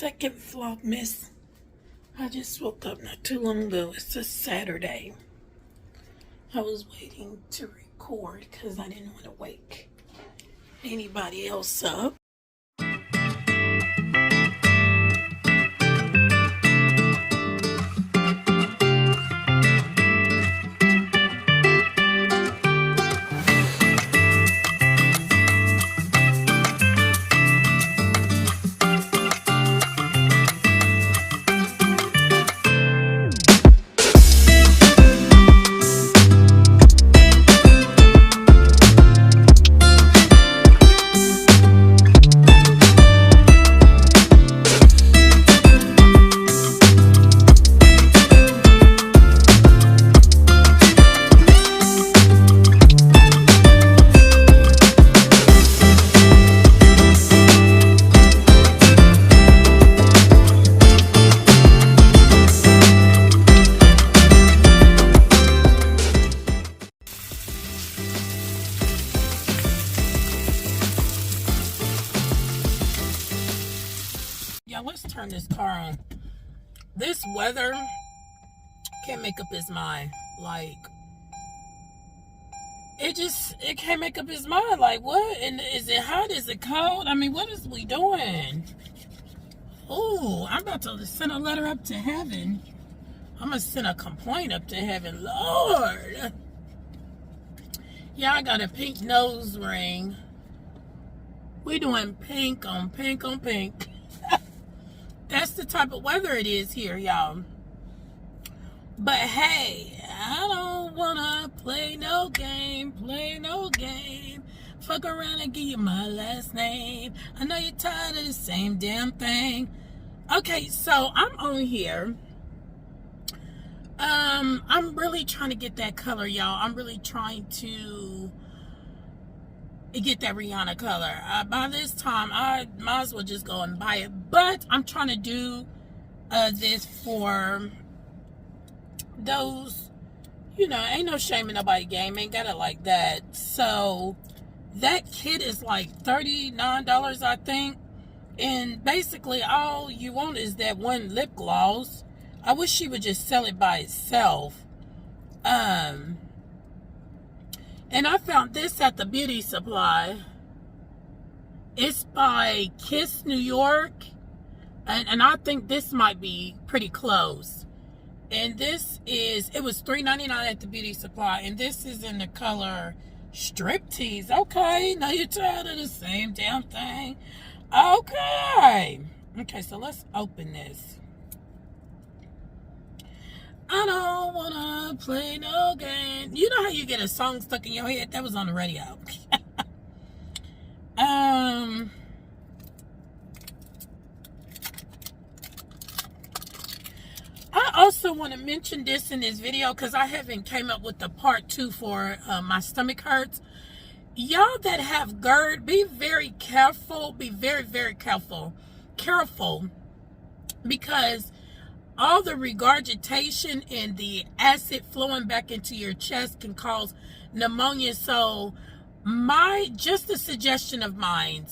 second Vlogmas. I just woke up not too long ago. It's a Saturday. I was waiting to record because I didn't want to wake anybody else up. Yeah, let's turn this car on. This weather can't make up his mind. Like, it can't make up his mind. Like, what? And is it hot? Is it cold? I mean, what is we doing? Oh, I'm about to send a letter up to heaven. I'm going to send a complaint up to heaven. Lord. Yeah, I got a pink nose ring. We doing pink on pink on pink. That's the type of weather it is here, y'all. But hey, I don't wanna play no game. Fuck around and give you my last name. I know you're tired of the same damn thing. Okay, so I'm on here. I'm really trying to get that color, y'all. I'm really trying to get that Rihanna color. By this time, I might as well just go and buy it. But I'm trying to do this for those, you know, ain't no shame in nobody game. Ain't got it like that. So that kit is like $39, I think. And basically, all you want is that one lip gloss. I wish she would just sell it by itself. And I found this at the beauty supply. It's by Kiss New York. And I think this might be pretty close. And this is, it was $3.99 at the beauty supply. And this is in the color Striptease. Okay, now you're tired of the same damn thing. Okay. Okay, so let's open this. I don't wanna play no game. You know how you get a song stuck in your head? That was on the radio. I also want to mention this in this video because I haven't came up with the part 2 for my stomach hurts. Y'all that have GERD, be very careful. Be very, very careful. Because all the regurgitation and the acid flowing back into your chest can cause pneumonia. So just a suggestion of mine,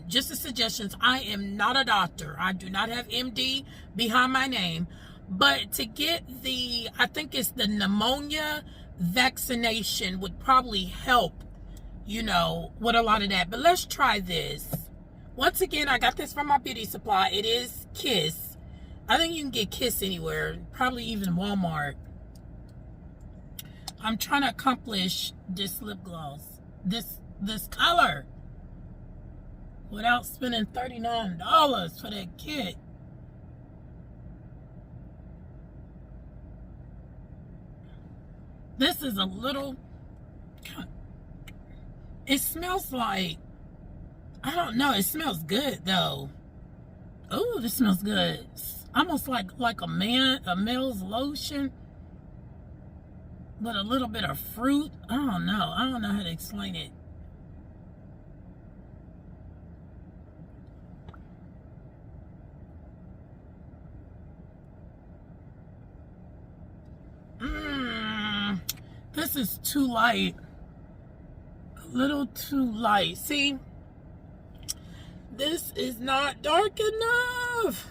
just a suggestion. I am not a doctor. I do not have MD behind my name. But to get I think it's the pneumonia vaccination would probably help, you know, with a lot of that. But let's try this. Once again, I got this from my beauty supply. It is Kiss. I think you can get Kiss anywhere, probably even Walmart. I'm trying to accomplish this lip gloss, this color, without spending $39 for that kit. This is a little, it smells like, I don't know, it smells good though. Oh, this smells good. Almost like a male's lotion, but a little bit of fruit. I don't know how to explain it. This is too light. A little too light. See? This is not dark enough. Oof.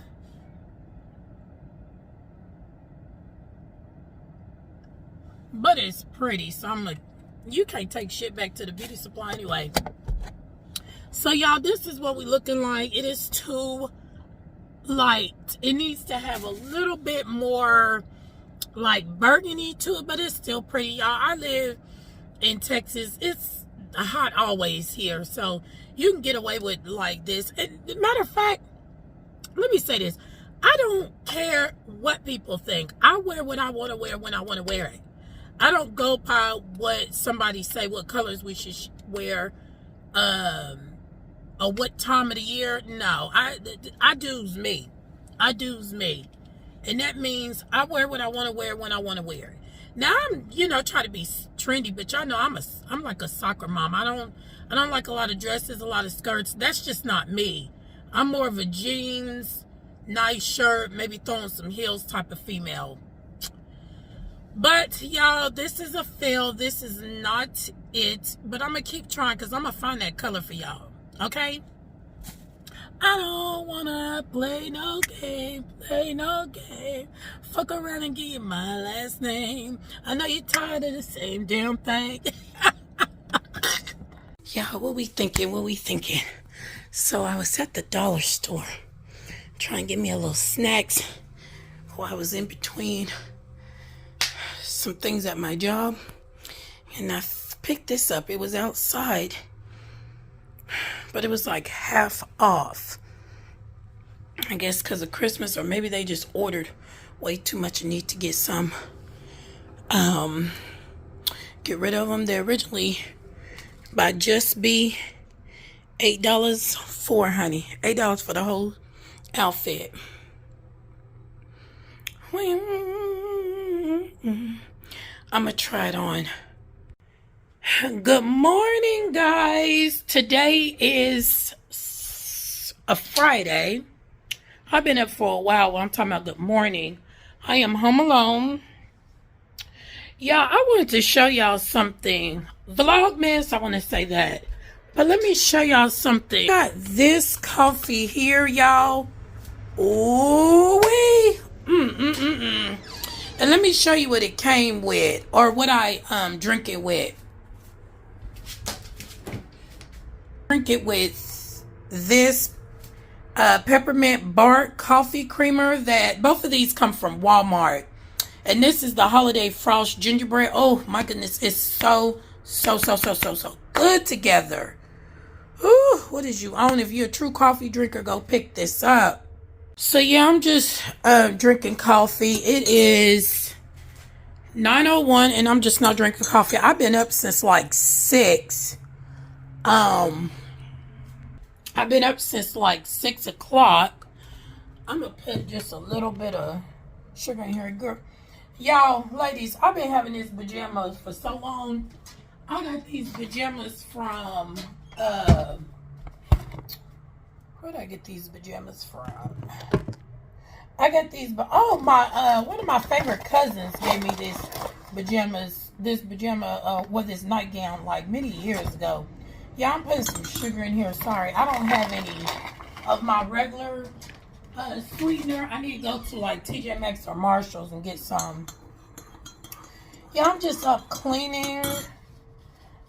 But it's pretty, so I'm like, you can't take shit back to the beauty supply anyway. So y'all, this is what we're looking like. It is too light. It needs to have a little bit more like burgundy to it, but it's still pretty, y'all. I live in Texas. It's hot always here, so you can get away with like this. And matter of fact, let me say this. I don't care what people think. I wear what I want to wear when I want to wear it. I don't go by what somebody say, what colors we should wear, or what time of the year. No, I do's me. I do's me. And that means I wear what I want to wear when I want to wear it. Now I'm, try to be trendy, but y'all know I'm like a soccer mom. I don't like a lot of dresses, a lot of skirts. That's just not me. I'm more of a jeans, nice shirt, maybe throwing some heels type of female. But y'all, this is a fail. This is not it. But I'm gonna keep trying because I'm gonna find that color for y'all. Okay? I don't wanna play no game, fuck around and give you my last name. I know you're tired of the same damn thing. Y'all, what we thinking? So I was at the dollar store trying to get me a little snacks while I was in between some things at my job, and I picked this up. It was outside, but it was like half off. I guess because of Christmas, or maybe they just ordered way too much and need to get some. Get rid of them. They're originally by Just Be $8 for, honey. $8 for the whole outfit. I'm gonna try it on. Good morning, guys. Today is a Friday. I've been up for a while when I'm talking about good morning. I am home alone. Y'all, I wanted to show y'all something. Vlogmas, I want to say that. But let me show y'all something. I got this coffee here, y'all. Ooh-wee. And let me show you what it came with, or what I drink it with. Drink it with this peppermint bark coffee creamer. That both of these come from Walmart, and this is the holiday frost gingerbread. Oh my goodness, it's so good together. Ooh, what is you on? If you're a true coffee drinker, go pick this up. So yeah, I'm just drinking coffee. It is 9:01 and I'm just not drinking coffee. I've been up since like 6. I've been up since like 6 o'clock. I'm gonna put just a little bit of sugar in here, girl. Y'all, ladies, I've been having these pajamas for so long. I got these pajamas from where'd I get these pajamas from? I got these, but oh my, one of my favorite cousins gave me this nightgown like many years ago. Yeah, I'm putting some sugar in here. Sorry, I don't have any of my regular sweetener. I need to go to like TJ Maxx or Marshall's and get some. Yeah, I'm just up cleaning.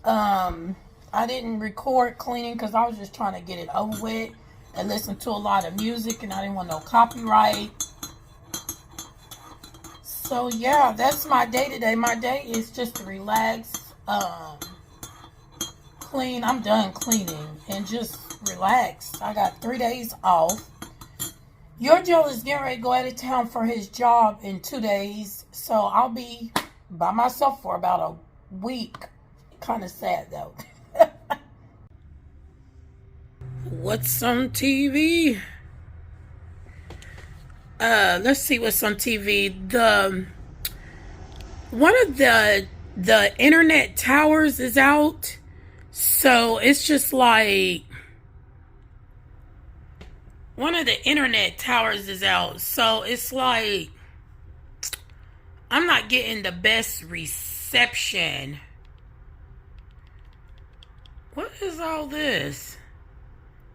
I didn't record cleaning because I was just trying to get it over with and listen to a lot of music, and I didn't want no copyright. So yeah, that's my day today. My day is just to relax, clean. I'm done cleaning and just relax. I got 3 days off. Your Joe is getting ready to go out of town for his job in 2 days, so I'll be by myself for about a week. Kind of sad though. What's on TV? Let's see what's on TV. One of the internet towers is out, so it's just like one of the internet towers is out, so it's like I'm not getting the best reception. What is all this?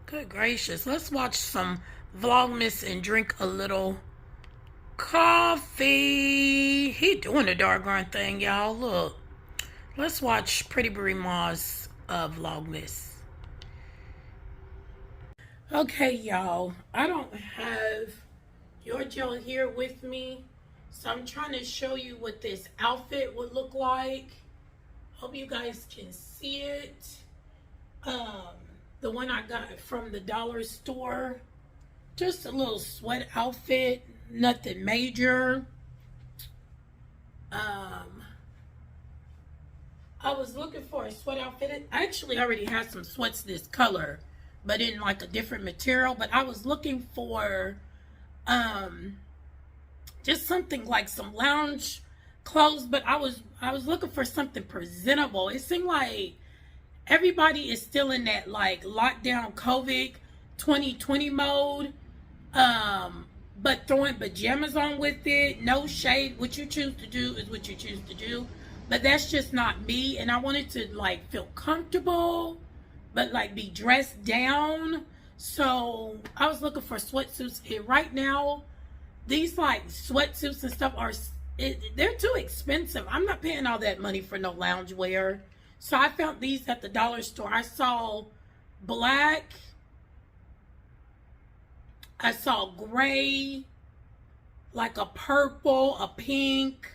Good gracious. Let's watch some Vlogmas and drink a little coffee. He doing the doggone thing, y'all. Look. Let's watch Pretty Brie Ma's Vlogmas. Okay, y'all. I don't have your Yall here with me, so I'm trying to show you what this outfit would look like. Hope you guys can see it. The one I got from the dollar store. Just a little sweat outfit, nothing major. I was looking for a sweat outfit. I actually already had some sweats this color, but in like a different material. But I was looking for just something like some lounge clothes, but I was looking for something presentable. It seemed like everybody is still in that like lockdown COVID 2020 mode, but throwing pajamas on with it. No shade. What you choose to do is what you choose to do, but that's just not me. And I wanted to like feel comfortable, but like be dressed down. So I was looking for sweatsuits, and right now these like sweatsuits and stuff are they're too expensive. I'm not paying all that money for no lounge wear. So I found these at the dollar store. I saw black, I saw gray, like a purple, a pink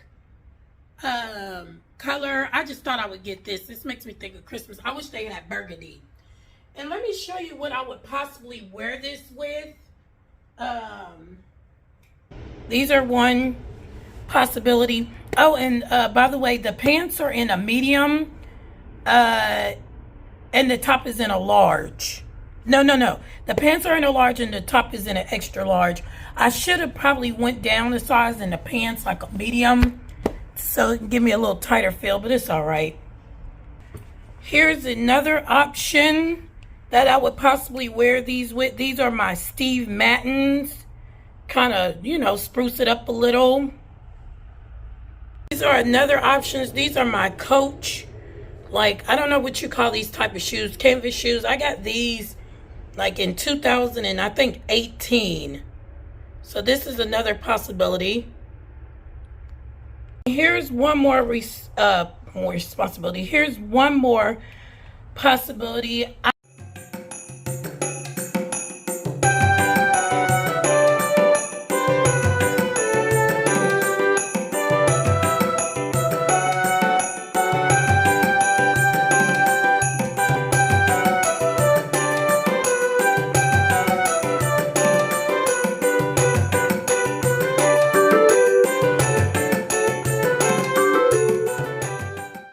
color. I just thought I would get this. This makes me think of Christmas. I wish they had burgundy. And let me show you what I would possibly wear this with. These are one possibility. Oh, and by the way, the pants are in a medium, and the top is in a large. No. The pants are in a large and the top is in an extra large. I should have probably went down a size in the pants, like a medium, so it can give me a little tighter feel, but it's all right. Here's another option that I would possibly wear these with. These are my Steve Maddens. Kind of, you know, spruce it up a little. These are another options. These are my Coach. Like, I don't know what you call these type of shoes. Canvas shoes. I got these like in 2000 and I think 18. So this is another possibility. Here's one more responsibility. Here's one more possibility.